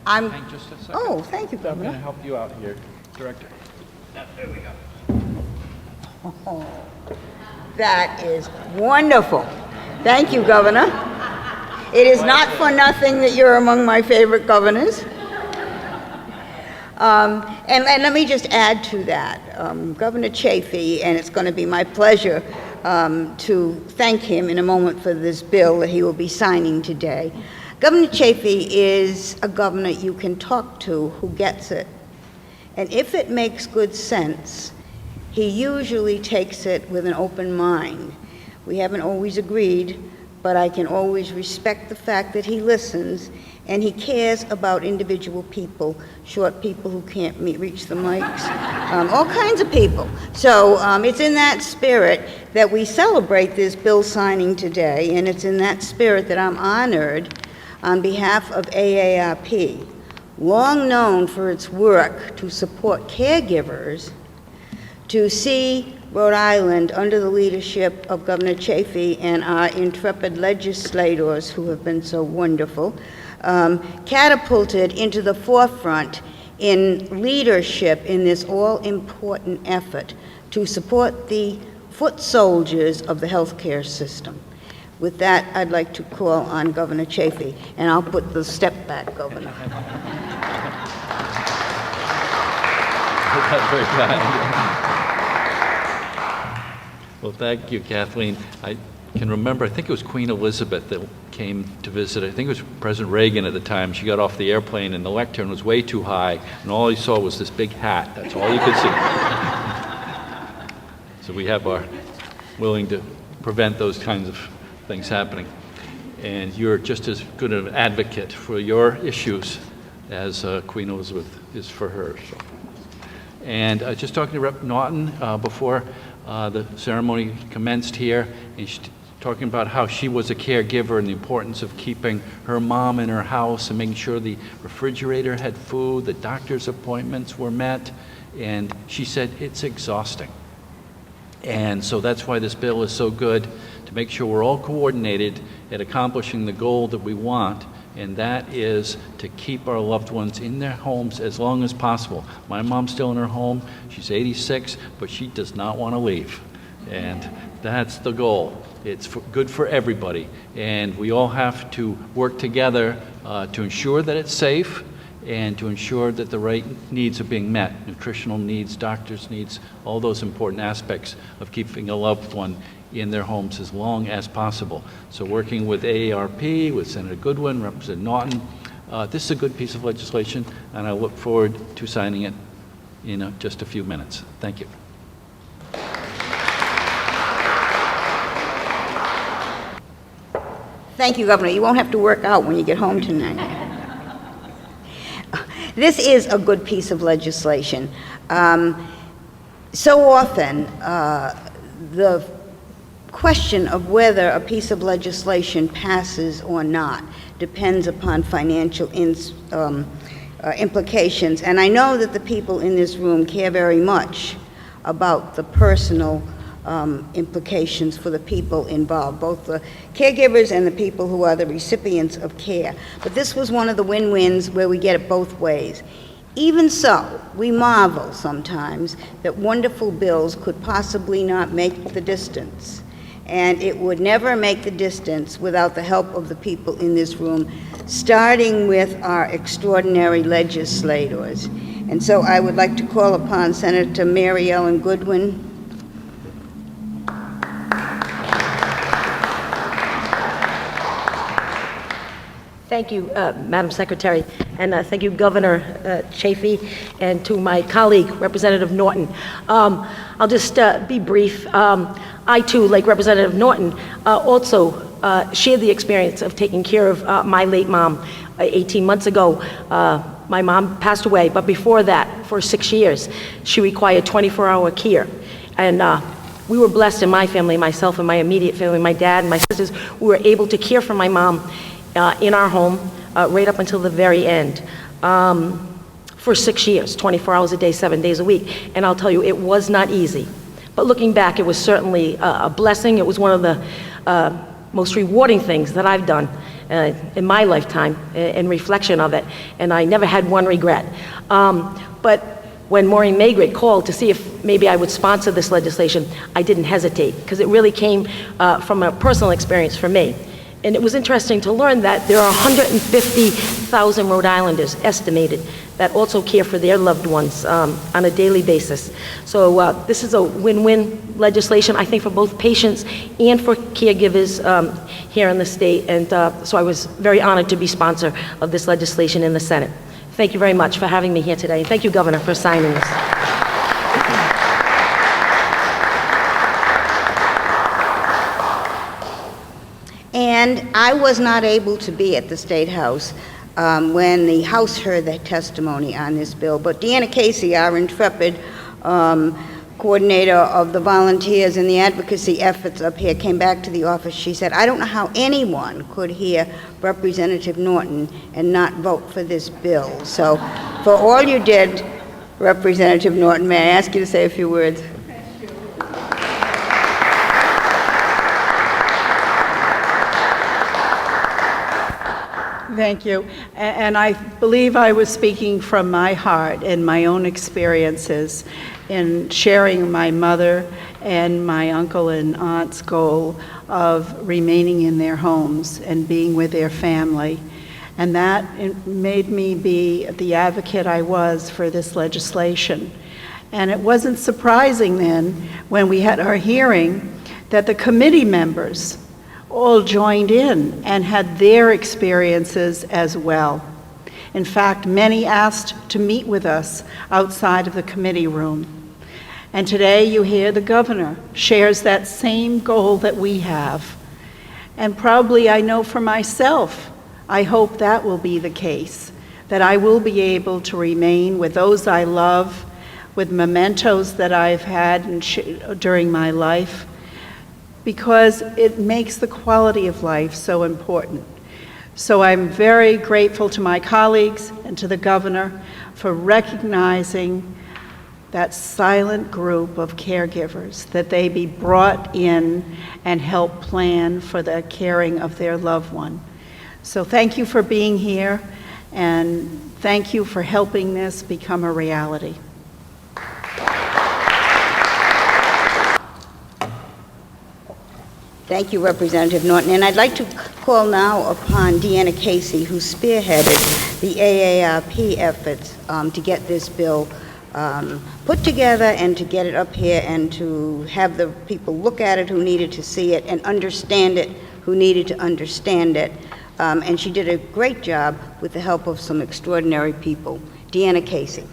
I'm. Hang just a second. Oh, thank you, I'm going Governor. to help you out here, Director. There we go. Oh, that is wonderful. Thank you, Governor. It is not for nothing that you're among my favorite governors. And let me just add to that. Governor Chafee, and it's going to be my pleasure to thank him in a moment for this bill that he will be signing today. Governor Chafee is a governor you can talk to who gets it. And if it makes good sense, he usually takes it with an open mind. We haven't always agreed, but I can always respect the fact that he listens and he cares about individual people, short people who can't reach the mics, all kinds of people. So it's in that spirit that we celebrate this bill signing today, and it's in that spirit that I'm honored on behalf of AARP, long known for its work to support caregivers, to see Rhode Island, under the leadership of Governor Chafee and our intrepid legislators who have been so wonderful, catapulted into the forefront in leadership in this all-important effort to support the foot soldiers of the healthcare system. With that, I'd like to call on Governor Chafee, and I'll put the step back, Governor. That's very kind. Well, thank you, Kathleen. I can remember, I think it was Queen Elizabeth that came to visit. I think it was President Reagan at the time. She got off the airplane and the lectern was way too high, and all he saw was this big hat. That's all you could see. So we have our willing to prevent those kinds of things happening. And you're just as good an advocate for your issues as Queen Elizabeth is for hers. So. And just talking to Rep. Naughton before the ceremony commenced here, and she's talking about how she was a caregiver and the importance of keeping her mom in her house and making sure the refrigerator had food, the doctor's appointments were met, and she said it's exhausting. And so that's why this bill is so good, to make sure we're all coordinated at accomplishing the goal that we want, and that is to keep our loved ones in their homes as long as possible. My mom's still in her home. She's 86, but she does not want to leave. And that's the goal. It's good for everybody. And we all have to work together to ensure that it's safe and to ensure that the right needs are being met. Nutritional needs, doctors' needs, all those important aspects of keeping a loved one in their homes as long as possible. So working with AARP, with Senator Goodwin, Representative Naughton, this is a good piece of legislation, and I look forward to signing it in just a few minutes. Thank you. Thank you, Governor. You won't have to work out when you get home tonight. This is a good piece of legislation. So often, the question of whether a piece of legislation passes or not depends upon financial implications. And I know that the people in this room care very much about the personal implications for the people involved, both the caregivers and the people who are the recipients of care. But this was one of the win-wins where we get it both ways. Even so, we marvel sometimes that wonderful bills could possibly not make the distance. And it would never make the distance without the help of the people in this room, starting with our extraordinary legislators. And so I would like to call upon Senator Mary Ellen Goodwin. Thank you, Madam Secretary, and thank you, Governor Chafee, and to my colleague, Representative Naughton. I'll just be brief. I, too, like Representative Naughton, also shared the experience of taking care of my late mom 18 months ago. My mom passed away, but before that, for 6 years, she required 24-hour care. And we were blessed in my family, myself and my immediate family, my dad and my sisters, we were able to care for my mom in our home right up until the very end for 6 years, 24 hours a day, 7 days a week. And I'll tell you, it was not easy. But looking back, it was certainly a blessing. It was one of the most rewarding things that I've done in my lifetime in reflection of it, and I never had one regret. But when Maureen Maigret called to see if maybe I would sponsor this legislation, I didn't hesitate, because it really came from a personal experience for me. And it was interesting to learn that there are 150,000 Rhode Islanders estimated that also care for their loved ones on a daily basis. So this is a win-win legislation, I think, for both patients and for caregivers here in the state. And so I was very honored to be sponsor of this legislation in the Senate. Thank you very much for having me here today. And thank you, Governor, for signing this. And I was not able to be at the State House when the House heard the testimony on this bill, but Deanna Casey, our intrepid coordinator of the volunteers and the advocacy efforts up here, came back to the office. She said, I don't know how anyone could hear Representative Norton and not vote for this bill. So for all you did, Representative Norton, may I ask you to say a few words? Thank you. And I believe I was speaking from my heart and my own experiences in sharing my mother and my uncle and aunt's goal of remaining in their homes and being with their family. And that made me be the advocate I was for this legislation. And it wasn't surprising then, when we had our hearing, that the committee members all joined in and had their experiences as well. In fact, many asked to meet with us outside of the committee room. And today you hear the governor shares that same goal that we have. And probably I know for myself, I hope that will be the case, that I will be able to remain with those I love, with mementos that I've had during my life, because it makes the quality of life so important. So I'm very grateful to my colleagues and to the governor for recognizing that silent group of caregivers, that they be brought in and help plan for the caring of their loved one. So thank you for being here, and thank you for helping this become a reality. Thank you, Representative Norton. And I'd like to call now upon Deanna Casey, who spearheaded the AARP efforts to get this bill put together and to get it up here and to have the people look at it who needed to see it and understand it who needed to understand it. And she did a great job with the help of some extraordinary people. Deanna Casey.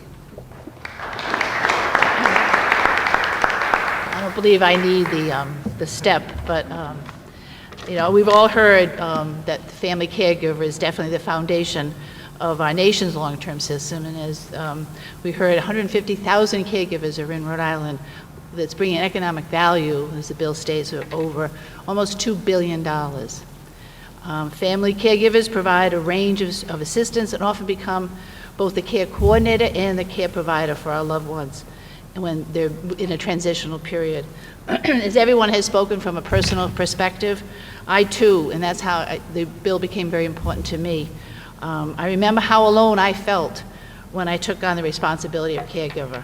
I don't believe I need the step, but we've all heard that the family caregiver is definitely the foundation of our nation's long-term system, and as we heard, 150,000 caregivers are in Rhode Island. That's bringing economic value, as the bill states, of over almost $2 billion. Family caregivers provide a range of assistance and often become both the care coordinator and the care provider for our loved ones when they're in a transitional period. As everyone has spoken from a personal perspective, I too, and that's how the bill became very important to me. I remember how alone I felt when I took on the responsibility of caregiver.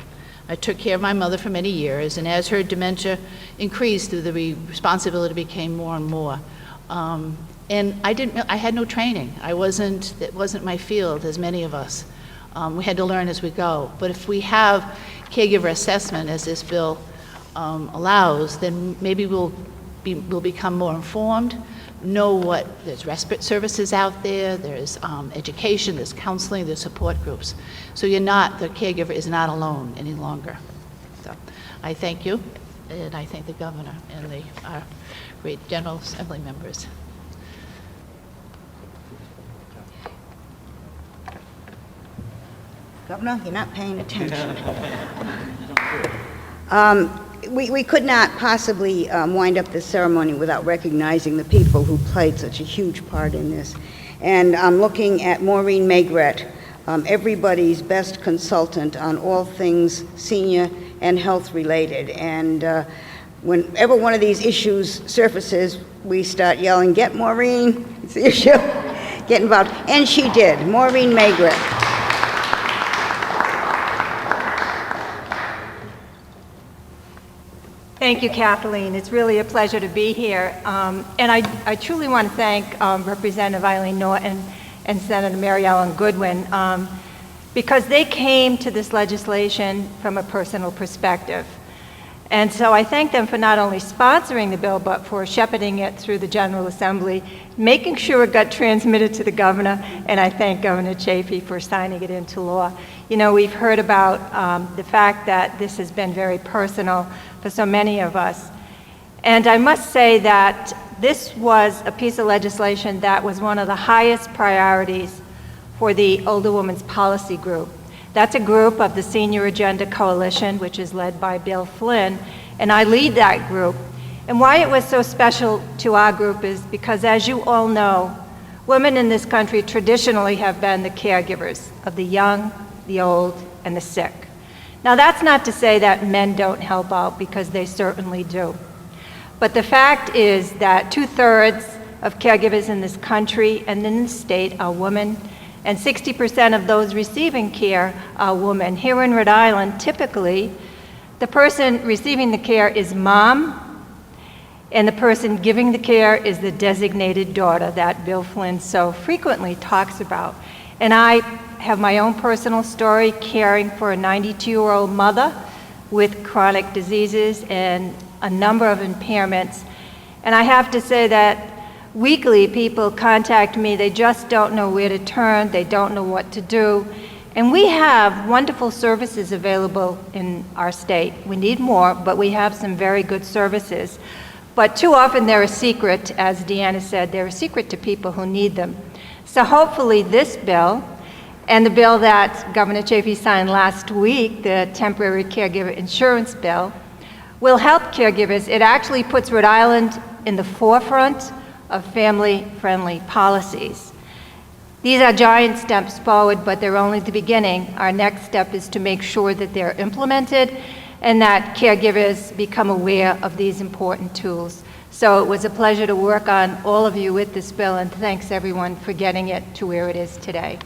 I took care of my mother for many years, and as her dementia increased, the responsibility became more and more. And I had no training. It wasn't my field, as many of us. We had to learn as we go. But if we have caregiver assessment, as this bill allows, then maybe we'll become more informed, know there's respite services out there, there's education, there's counseling, there's support groups. So the caregiver is not alone any longer. So I thank you, and I thank the governor and our great General Assembly members. Governor, you're not paying attention. We could not possibly wind up this ceremony without recognizing the people who played such a huge part in this. And I'm looking at Maureen Maigret, everybody's best consultant on all things senior and health related. And whenever one of these issues surfaces, we start yelling, "Get Maureen, it's the issue." get involved. And she did. Maureen Maigret. Thank you, Kathleen. It's really a pleasure to be here. And I truly want to thank Representative Eileen Norton and Senator Mary Ellen Goodwin because they came to this legislation from a personal perspective. And so I thank them for not only sponsoring the bill, but for shepherding it through the General Assembly, making sure it got transmitted to the governor, and I thank Governor Chafee for signing it into law. You know, we've heard about the fact that this has been very personal for so many of us. And I must say that this was a piece of legislation that was one of the highest priorities for the Older Women's Policy Group. That's a group of the Senior Agenda Coalition, which is led by Bill Flynn, and I lead that group. And why it was so special to our group is because, as you all know, women in this country traditionally have been the caregivers of the young, the old, and the sick. Now, that's not to say that men don't help out, because they certainly do. But the fact is that 2/3 of caregivers in this country and in the state are women, and 60% of those receiving care are women. Here in Rhode Island, typically, the person receiving the care is mom, and the person giving the care is the designated daughter that Bill Flynn so frequently talks about. And I have my own personal story caring for a 92-year-old mother with chronic diseases and a number of impairments. And I have to say that weekly people contact me, they just don't know where to turn, they don't know what to do. And we have wonderful services available in our state. We need more, but we have some very good services. But too often they're a secret, as Deanna said, they're a secret to people who need them. So hopefully this bill, and the bill that Governor Chafee signed last week, the temporary caregiver insurance bill, will help caregivers. It actually puts Rhode Island in the forefront of family-friendly policies. These are giant steps forward, but they're only the beginning. Our next step is to make sure that they're implemented and that caregivers become aware of these important tools. So it was a pleasure to work on all of you with this bill, and thanks everyone for getting it to where it is today.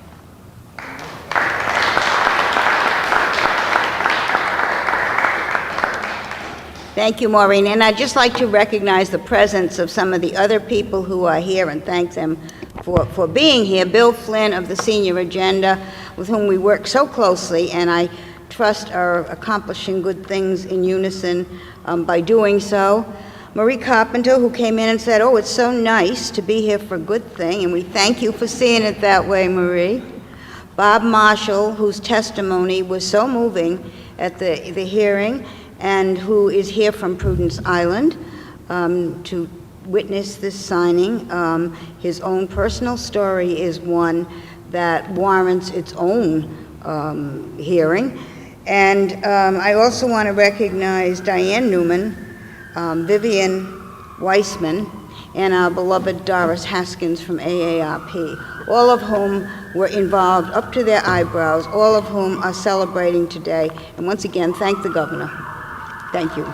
Thank you, Maureen. And I'd just like to recognize the presence of some of the other people who are here and thank them for being here. Bill Flynn of the Senior Agenda, with whom we work so closely, and I trust are accomplishing good things in unison by doing so. Marie Carpenter, who came in and said, "Oh, it's so nice to be here for a good thing," and we thank you for seeing it that way, Marie. Bob Marshall, whose testimony was so moving at the hearing, and who is here from Prudence Island to witness this signing. His own personal story is one that warrants its own hearing. And I also want to recognize Diane Newman, Vivian Weissman, and our beloved Doris Haskins from AARP, all of whom were involved up to their eyebrows, all of whom are celebrating today. And once again, thank the governor. Thank you.